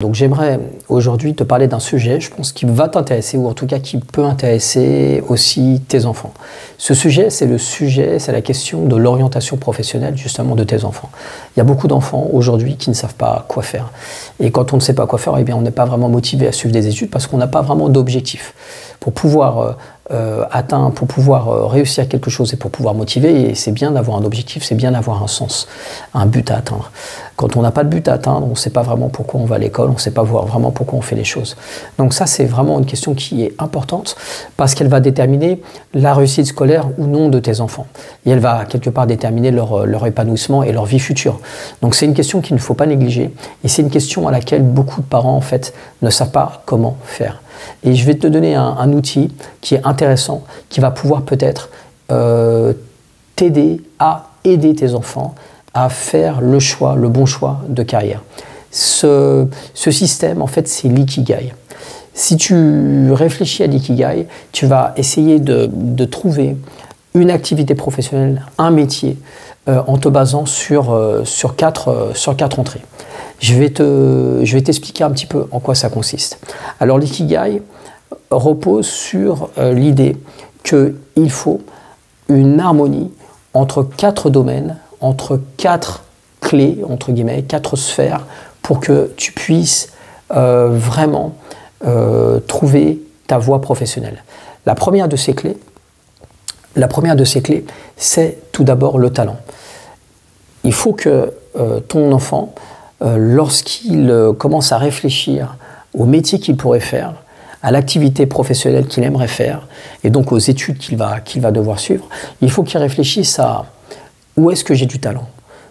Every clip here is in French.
Donc j'aimerais aujourd'hui te parler d'un sujet, je pense, qui va t'intéresser, ou en tout cas qui peut intéresser aussi tes enfants. Ce sujet, c'est la question de l'orientation professionnelle justement de tes enfants. Il y a beaucoup d'enfants aujourd'hui qui ne savent pas quoi faire. Et quand on ne sait pas quoi faire, eh bien, on n'est pas vraiment motivé à suivre des études parce qu'on n'a pas vraiment d'objectif. Pour pouvoir réussir quelque chose et pour pouvoir motiver, c'est bien d'avoir un objectif, c'est bien d'avoir un sens, un but à atteindre. Quand on n'a pas de but à atteindre, on ne sait pas vraiment pourquoi on va à l'école, on ne sait pas vraiment pourquoi on fait les choses. Donc ça, c'est vraiment une question qui est importante parce qu'elle va déterminer la réussite scolaire ou non de tes enfants. Et elle va quelque part déterminer leur épanouissement et leur vie future. Donc c'est une question qu'il ne faut pas négliger et c'est une question à laquelle beaucoup de parents en fait ne savent pas comment faire. Et je vais te donner un outil qui est intéressant, qui va pouvoir peut-être t'aider à aider tes enfants à faire le bon choix de carrière. Ce système, en fait, c'est l'ikigai. Si tu réfléchis à l'ikigai, tu vas essayer de trouver une activité professionnelle, un métier, en te basant sur quatre entrées. Je vais t'expliquer un petit peu en quoi ça consiste. Alors l'ikigai repose sur l'idée qu'il faut une harmonie entre 4 domaines, entre 4 clés, entre guillemets, 4 sphères, pour que tu puisses vraiment trouver ta voie professionnelle. La première de ces clés, c'est tout d'abord le talent. Il faut que ton enfant, lorsqu'il commence à réfléchir au métier qu'il pourrait faire, à l'activité professionnelle qu'il aimerait faire, et donc aux études qu'il va devoir suivre, il faut qu'il réfléchisse à où est-ce que j'ai du talent,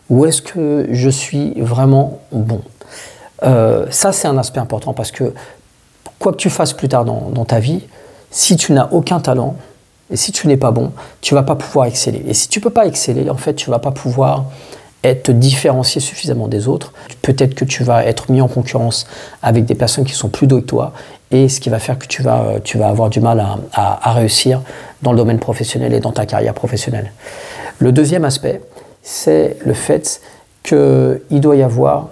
où est-ce que je suis vraiment bon. Ça, c'est un aspect important parce que quoi que tu fasses plus tard dans ta vie, si tu n'as aucun talent, et si tu n'es pas bon, tu ne vas pas pouvoir exceller. Et si tu ne peux pas exceller, en fait, tu ne vas pas pouvoir te différencier suffisamment des autres. Peut-être que tu vas être mis en concurrence avec des personnes qui sont plus douées que toi, et ce qui va faire que tu vas avoir du mal à réussir dans le domaine professionnel et dans ta carrière professionnelle. Le deuxième aspect, c'est le fait qu'il doit y avoir,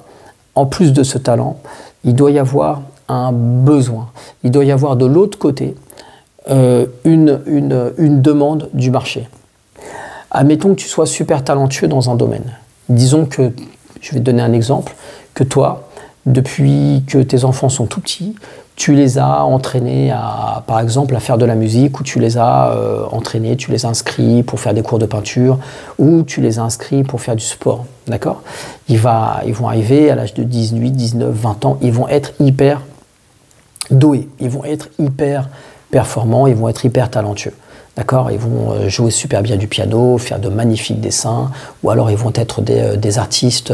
en plus de ce talent, il doit y avoir un besoin. Il doit y avoir de l'autre côté une demande du marché. Admettons que tu sois super talentueux dans un domaine. Disons que, je vais te donner un exemple, que toi, depuis que tes enfants sont tout petits, tu les as entraînés par exemple, à faire de la musique, ou tu les as entraînés, tu les as inscrits pour faire des cours de peinture, ou tu les as inscrits pour faire du sport, d'accord ? Ils vont arriver à l'âge de 18, 19, 20 ans, ils vont être hyper doués, ils vont être hyper performants, ils vont être hyper talentueux. D'accord, ils vont jouer super bien du piano, faire de magnifiques dessins, ou alors ils vont être des artistes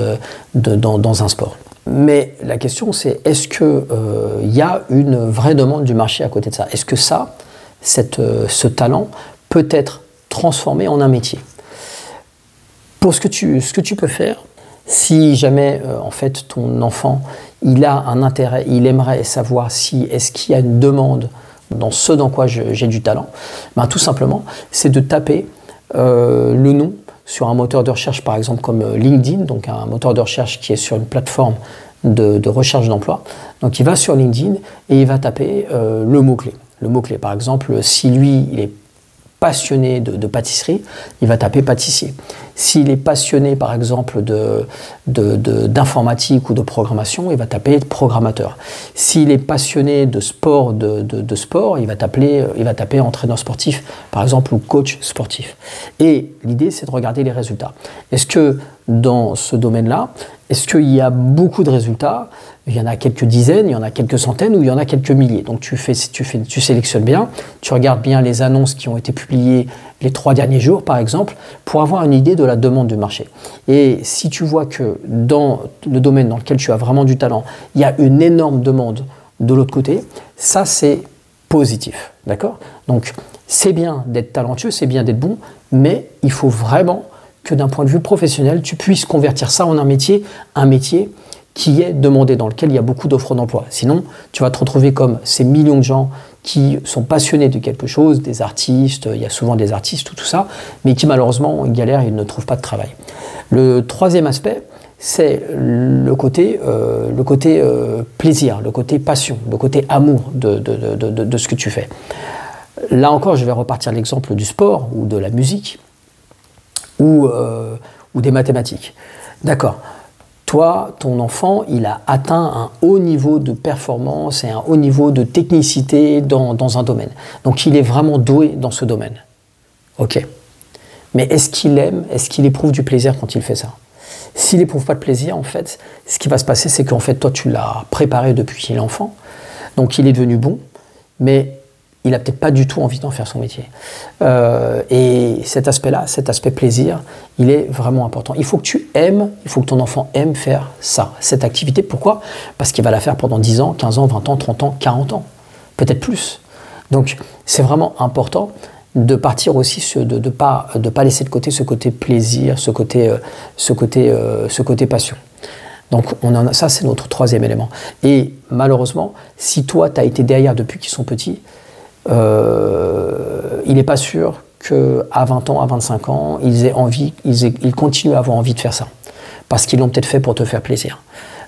dans un sport. Mais la question c'est, est-ce qu'il y a une vraie demande du marché à côté de ça? Est-ce que ce talent peut être transformé en un métier? Pour ce que tu peux faire, si jamais en fait ton enfant il a un intérêt, il aimerait savoir est-ce qu'il y a une demande dans ce dans quoi j'ai du talent, ben, tout simplement, c'est de taper le nom sur un moteur de recherche, par exemple comme LinkedIn, donc un moteur de recherche qui est sur une plateforme de recherche d'emploi. Donc il va sur LinkedIn et il va taper le mot-clé. Le mot-clé, par exemple, si lui, il est passionné de pâtisserie, il va taper pâtissier. S'il est passionné, par exemple, d'informatique ou de programmation, il va taper programmateur. S'il est passionné de sport, sport, il va taper entraîneur sportif, par exemple, ou coach sportif. Et l'idée, c'est de regarder les résultats. Est-ce que dans ce domaine-là, est-ce qu'il y a beaucoup de résultats? Il y en a quelques dizaines, il y en a quelques centaines ou il y en a quelques milliers. Donc tu sélectionnes bien, tu regardes bien les annonces qui ont été publiées les 3 derniers jours, par exemple, pour avoir une idée de la demande du marché. Et si tu vois que dans le domaine dans lequel tu as vraiment du talent, il y a une énorme demande de l'autre côté, ça c'est positif, d'accord? Donc c'est bien d'être talentueux, c'est bien d'être bon, mais il faut vraiment que d'un point de vue professionnel, tu puisses convertir ça en un métier qui est demandé, dans lequel il y a beaucoup d'offres d'emploi. Sinon, tu vas te retrouver comme ces millions de gens qui sont passionnés de quelque chose, des artistes, il y a souvent des artistes, tout ça, mais qui malheureusement galèrent et ne trouvent pas de travail. Le troisième aspect, c'est le côté plaisir, le côté passion, le côté amour de ce que tu fais. Là encore, je vais repartir l'exemple du sport ou de la musique ou des mathématiques. D'accord. Toi, ton enfant, il a atteint un haut niveau de performance et un haut niveau de technicité dans un domaine. Donc, il est vraiment doué dans ce domaine. Ok. Mais est-ce qu'il aime, est-ce qu'il éprouve du plaisir quand il fait ça? S'il n'éprouve pas de plaisir, en fait, ce qui va se passer, c'est qu'en fait, toi, tu l'as préparé depuis qu'il est enfant. Donc, il est devenu bon, mais il n'a peut-être pas du tout envie d'en faire son métier. Et cet aspect-là, cet aspect plaisir, il est vraiment important. Il faut que tu aimes, il faut que ton enfant aime faire ça, cette activité. Pourquoi? Parce qu'il va la faire pendant 10 ans, 15 ans, 20 ans, 30 ans, 40 ans, peut-être plus. Donc, c'est vraiment important de partir aussi de pas laisser de côté ce côté plaisir, ce côté passion. Donc ça, c'est notre troisième élément. Et malheureusement, si toi, tu as été derrière depuis qu'ils sont petits, il n'est pas sûr qu'à 20 ans, à 25 ans, ils continuent à avoir envie de faire ça. Parce qu'ils l'ont peut-être fait pour te faire plaisir.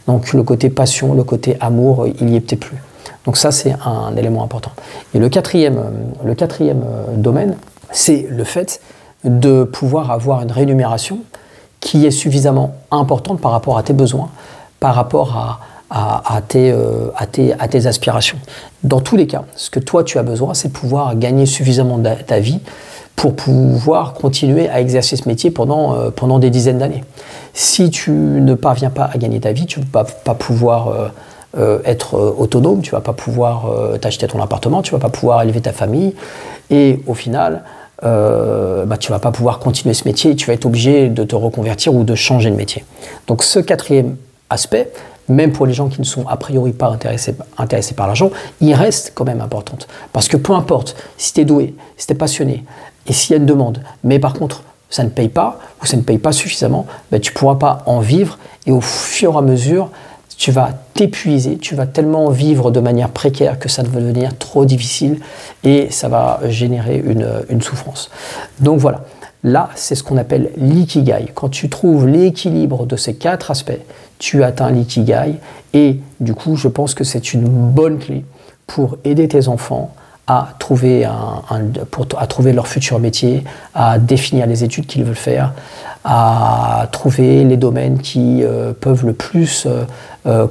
Donc le côté passion, le côté amour, il n'y est peut-être plus. Donc ça, c'est un élément important. Et le quatrième domaine, c'est le fait de pouvoir avoir une rémunération qui est suffisamment importante par rapport à tes besoins, par rapport à tes aspirations. Dans tous les cas, ce que toi tu as besoin, c'est de pouvoir gagner suffisamment ta vie pour pouvoir continuer à exercer ce métier pendant des dizaines d'années. Si tu ne parviens pas à gagner ta vie, tu ne vas pas pouvoir être autonome, tu ne vas pas pouvoir t'acheter ton appartement, tu ne vas pas pouvoir élever ta famille, et au final, tu ne vas pas pouvoir continuer ce métier et tu vas être obligé de te reconvertir ou de changer de métier. Donc ce quatrième aspect, même pour les gens qui ne sont a priori pas intéressés par l'argent, il reste quand même important. Parce que peu importe, si tu es doué, si tu es passionné, et s'il y a une demande, mais par contre, ça ne paye pas, ou ça ne paye pas suffisamment, tu ne pourras pas en vivre, et au fur et à mesure, tu vas t'épuiser, tu vas tellement vivre de manière précaire que ça va devenir trop difficile, et ça va générer une souffrance. Donc voilà, là, c'est ce qu'on appelle l'ikigai. Quand tu trouves l'équilibre de ces 4 aspects, tu atteins l'ikigai, et du coup, je pense que c'est une bonne clé pour aider tes enfants à trouver leur futur métier, à définir les études qu'ils veulent faire, à trouver les domaines qui peuvent le plus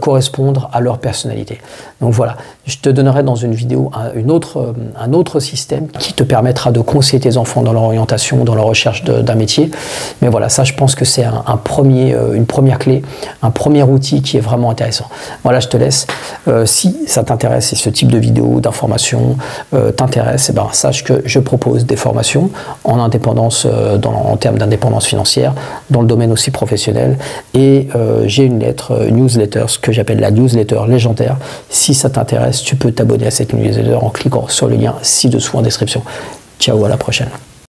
correspondre à leur personnalité. Donc voilà, je te donnerai dans une vidéo un autre système qui te permettra de conseiller tes enfants dans leur orientation, dans leur recherche d'un métier. Mais voilà, ça je pense que c'est une première clé, un premier outil qui est vraiment intéressant. Voilà, je te laisse. Si ça t'intéresse, si ce type de vidéo, d'information t'intéresse, sache que je propose des formations en indépendance, en termes d'indépendance financière, dans le domaine aussi professionnel. Et j'ai une newsletter, ce que j'appelle la newsletter légendaire. Si ça t'intéresse, tu peux t'abonner à cette newsletter en cliquant sur le lien ci-dessous en description. Ciao, à la prochaine.